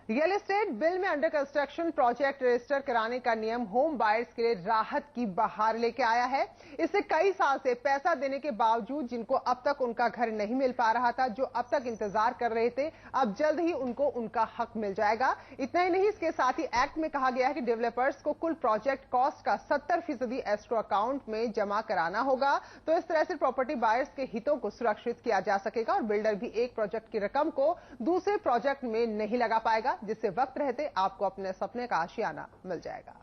Real estate bill में under construction project register कराने का नियम होम बायर्स के लिए राहत की बहार लेके आया है। इससे कई साल से पैसा देने के बावजूद जिनको अब तक उनका घर नहीं मिल पा रहा था, जो अब तक इंतजार कर रहे थे, अब जल्द ही उनको उनका हक मिल जाएगा। इतना ही नहीं, इसके साथ ही एक्ट में कहा गया है कि डेवलपर्स को कुल प्रोजेक्ट कॉस्ट का 70% एस्क्रो अकाउंट में जमा कराना होगा। तो इस तरह से प्रॉपर्टी बायर्स के हितों को सुरक्षित किया जा सकेगा और बिल्डर भी एक प्रोजेक्ट की रकम को दूसरे प्रोजेक्ट में नहीं लगा पाएगा, जिससे वक्त रहते आपको अपने सपने का आशियाना मिल जाएगा।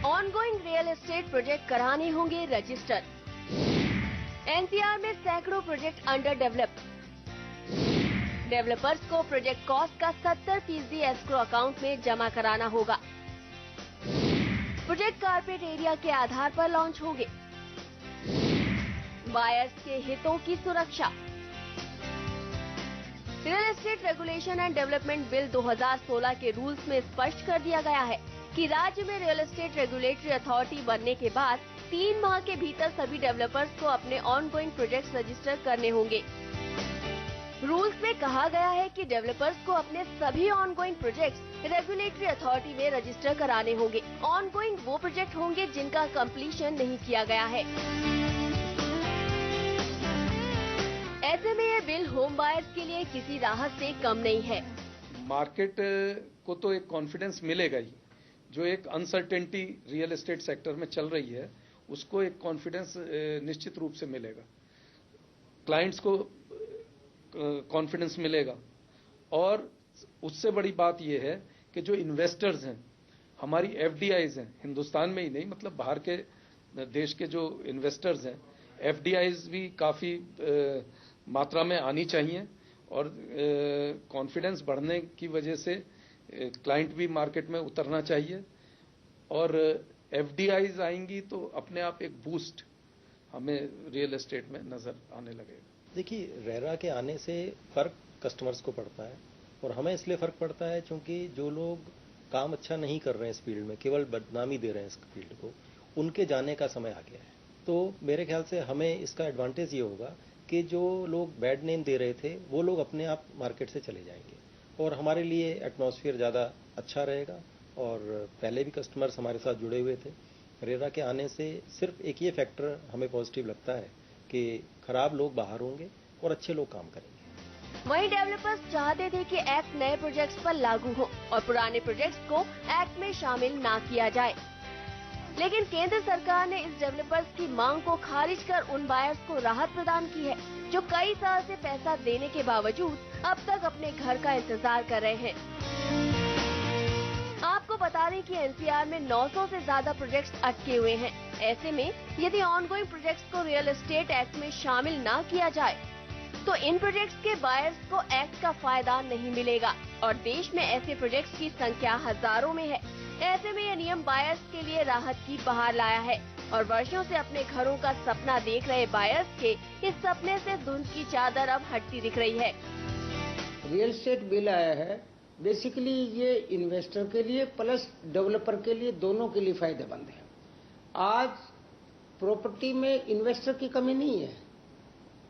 ऑनगोइंग रियल एस्टेट प्रोजेक्ट कराने होंगे रजिस्टर। एनसीआर में सैकड़ों प्रोजेक्ट अंडर डेवलप। डेवलपर्स को प्रोजेक्ट कॉस्ट का 70% एस्क्रो अकाउंट में जमा कराना होगा। प्रोजेक्ट कारपेट एरिया के आधार पर लॉन्च होंगे। बायर्स के हितों की सुरक्षा। Real estate regulation and development bill 2016 के रूल्स में स्पष्ट कर दिया गया है कि राज्य में रियल एस्टेट रेगुलेटरी अथॉरिटी बनने के बाद 3 माह के भीतर सभी डेवलपर्स को अपने ऑनगोइंग प्रोजेक्ट्स रजिस्टर करने होंगे। रूल्स में कहा गया है कि डेवलपर्स को अपने सभी ऑनगोइंग प्रोजेक्ट्स रेगुलेटरी अथॉरिटी में रजिस्टर कराने होंगे। ऑनगोइंग वो प्रोजेक्ट होंगे जिनका कंप्लीशन नहीं किया गया है। ऐसे में ये बिल होम बायर्स के लिए किसी राहत से कम नहीं है। मार्केट को तो एक कॉन्फिडेंस मिलेगा ही, जो एक अनसर्टेनिटी रियल एस्टेट सेक्टर में चल रही है उसको एक कॉन्फिडेंस निश्चित रूप से मिलेगा। क्लाइंट्स को कॉन्फिडेंस मिलेगा और उससे बड़ी बात यह है कि जो इन्वेस्टर्स हैं, हमारी एफडीआईज हैं, हिंदुस्तान में ही नहीं मतलब बाहर के देश के जो इन्वेस्टर्स हैं, एफडीआईज भी काफी मात्रा में आनी चाहिए और कॉन्फिडेंस बढ़ने की वजह से क्लाइंट भी मार्केट में उतरना चाहिए और एफडीआईज आएंगी तो अपने आप एक बूस्ट हमें रियल एस्टेट में नजर आने लगेगा। देखिए, रेरा के आने से फर्क कस्टमर्स को पड़ता है और हमें इसलिए फर्क पड़ता है क्योंकि जो लोग काम अच्छा नहीं कर रहे हैं इस फील्ड में, केवल बदनामी दे रहे हैं इस फील्ड को, उनके जाने का समय आ गया है। तो मेरे ख्याल से हमें इसका एडवांटेज ये होगा कि जो लोग बैड नेम दे रहे थे वो लोग अपने आप मार्केट से चले जाएंगे और हमारे लिए एटमॉस्फेयर ज़्यादा अच्छा रहेगा। और पहले भी कस्टमर्स हमारे साथ जुड़े हुए थे। रेरा के आने से सिर्फ एक ये फैक्टर हमें पॉजिटिव लगता है कि खराब लोग बाहर होंगे और अच्छे लोग काम करेंगे। वहीं डेवलपर्स चाहते थे कि एक्ट नए प्रोजेक्ट्स पर लागू हो और पुराने प्रोजेक्ट्स को एक्ट में शामिल ना किया जाए, लेकिन केंद्र सरकार ने इस डेवलपर्स की मांग को खारिज कर उन बायर्स को राहत प्रदान की है जो कई साल से पैसा देने के बावजूद अब तक अपने घर का इंतजार कर रहे हैं। आपको बता दें कि एनसीआर में 900 से ज्यादा प्रोजेक्ट्स अटके हुए हैं। ऐसे में यदि ऑनगोइंग प्रोजेक्ट्स को रियल एस्टेट एक्ट में शामिल ना किया जाए तो इन प्रोजेक्ट्स के बायर्स को एक्ट का फायदा नहीं मिलेगा और देश में ऐसे प्रोजेक्ट्स की संख्या हजारों में है। ऐसे में यह नियम बायर्स के लिए राहत की बहार लाया है और वर्षों से अपने घरों का सपना देख रहे बायर्स के इस सपने से धुंध की चादर अब हटती दिख रही है। रियल एस्टेट बिल आया है, बेसिकली ये इन्वेस्टर के लिए प्लस डेवलपर के लिए, दोनों के लिए फायदेमंद है। आज प्रॉपर्टी में इन्वेस्टर की कमी नहीं है,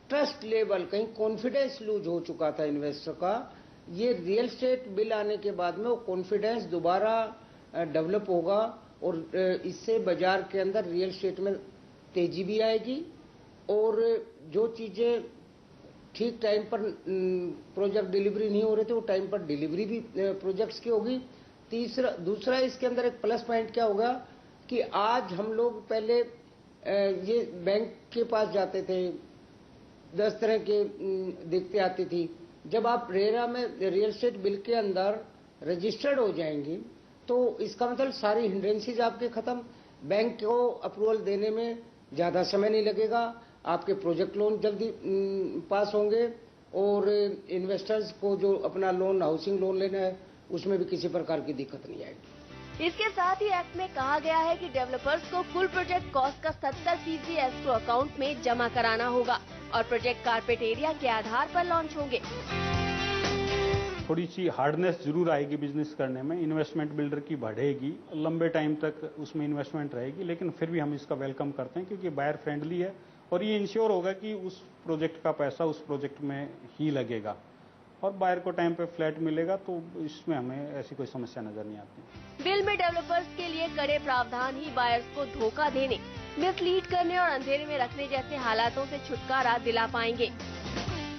ट्रस्ट लेवल, कहीं कॉन्फिडेंस लूज हो चुका था इन्वेस्टर का। ये रियल एस्टेट बिल आने के बाद में वो कॉन्फिडेंस दोबारा डेवलप होगा और इससे बाजार के अंदर रियल एस्टेट में तेजी भी आएगी और जो चीजें ठीक टाइम पर प्रोजेक्ट डिलीवरी नहीं हो रहे थे वो टाइम पर डिलीवरी भी प्रोजेक्ट्स की होगी। दूसरा इसके अंदर एक प्लस पॉइंट क्या होगा कि आज हम लोग पहले ये बैंक के पास जाते थे, 10 तरह के दिक्कतें आती थी। जब आप रेरा में रियल एस्टेट बिल के अंदर रजिस्टर्ड हो जाएंगी तो इसका मतलब सारी हिंड्रेंसेज आपके खत्म, बैंक को अप्रूवल देने में ज्यादा समय नहीं लगेगा, आपके प्रोजेक्ट लोन जल्दी पास होंगे और इन्वेस्टर्स को जो अपना लोन, हाउसिंग लोन लेना है, उसमें भी किसी प्रकार की दिक्कत नहीं आएगी। इसके साथ ही एक्ट में कहा गया है कि डेवलपर्स को कुल प्रोजेक्ट कॉस्ट का 70% एस्क्रो अकाउंट में जमा कराना होगा और प्रोजेक्ट कारपेट एरिया के आधार पर लॉन्च होंगे। थोड़ी सी हार्डनेस जरूर आएगी बिजनेस करने में, इन्वेस्टमेंट बिल्डर की बढ़ेगी, लंबे टाइम तक उसमें इन्वेस्टमेंट रहेगी, लेकिन फिर भी हम इसका वेलकम करते हैं क्योंकि बायर फ्रेंडली है और ये इंश्योर होगा कि उस प्रोजेक्ट का पैसा उस प्रोजेक्ट में ही लगेगा और बायर को टाइम पे फ्लैट मिलेगा, तो इसमें हमें ऐसी कोई समस्या नजर नहीं आती। बिल में डेवलपर्स के लिए कड़े प्रावधान ही बायर्स को धोखा देने, मिसलीड करने और अंधेरे में रखने जैसे हालातों से छुटकारा दिला पाएंगे।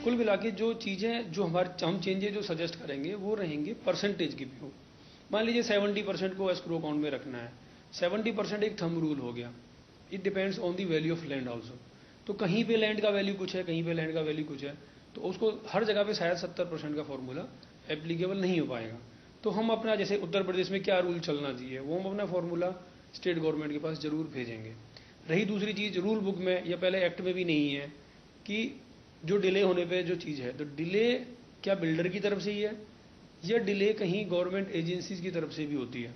कुल मिला के जो चीजें जो हम चेंजेस जो सजेस्ट करेंगे वो रहेंगे परसेंटेज की व्यू। मान लीजिए 70% को एस्क्रो अकाउंट में रखना है, 70% एक थंब रूल हो गया। It depends on the value of land also. तो कहीं पे लैंड का वैल्यू कुछ है, कहीं पे लैंड का वैल्यू कुछ है, तो उसको हर जगह पे शायद 70% का फॉर्मूला एप्लीकेबल नहीं हो पाएगा। तो हम अपना जैसे उत्तर प्रदेश में क्या रूल चलना चाहिए वो हम अपना फॉर्मूला स्टेट गवर्नमेंट के पास जरूर भेजेंगे। रही दूसरी चीज, रूल बुक में या पहले एक्ट में भी नहीं है कि जो डिले होने पे जो चीज है, तो डिले क्या बिल्डर की तरफ से ही है या डिले कहीं गवर्नमेंट एजेंसीज की तरफ से भी होती है।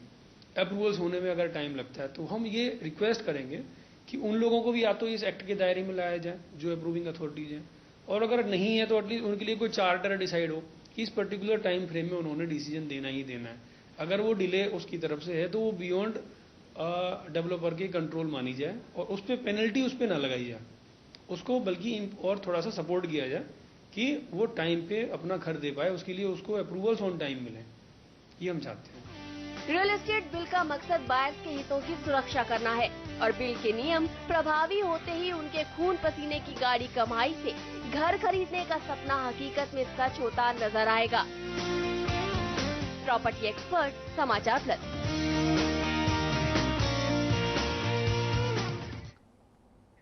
अप्रूवल्स होने में अगर टाइम लगता है तो हम ये रिक्वेस्ट करेंगे कि उन लोगों को भी या तो इस एक्ट के दायरे में लाया जाए जो अप्रूविंग अथॉरिटीज हैं, और अगर नहीं है तो एटलीस्ट उनके लिए कोई चार्टर डिसाइड हो कि इस पर्टिकुलर टाइम फ्रेम में उन्होंने डिसीजन देना ही देना है। अगर वो डिले उसकी तरफ से है तो वो बियॉन्ड डेवलपर के कंट्रोल मानी जाए और उस पर पेनल्टी उस पर ना लगाई जाए, उसको बल्कि और थोड़ा सा सपोर्ट किया जाए कि वो टाइम पे अपना घर दे पाए, उसके लिए उसको अप्रूवल्स ऑन टाइम मिले, ये हम चाहते हैं। रियल एस्टेट बिल का मकसद बायर्स के हितों की सुरक्षा करना है और बिल के नियम प्रभावी होते ही उनके खून पसीने की गाड़ी कमाई से घर खरीदने का सपना हकीकत में सच होता नजर आएगा। प्रॉपर्टी एक्सपर्ट, समाचार प्लस।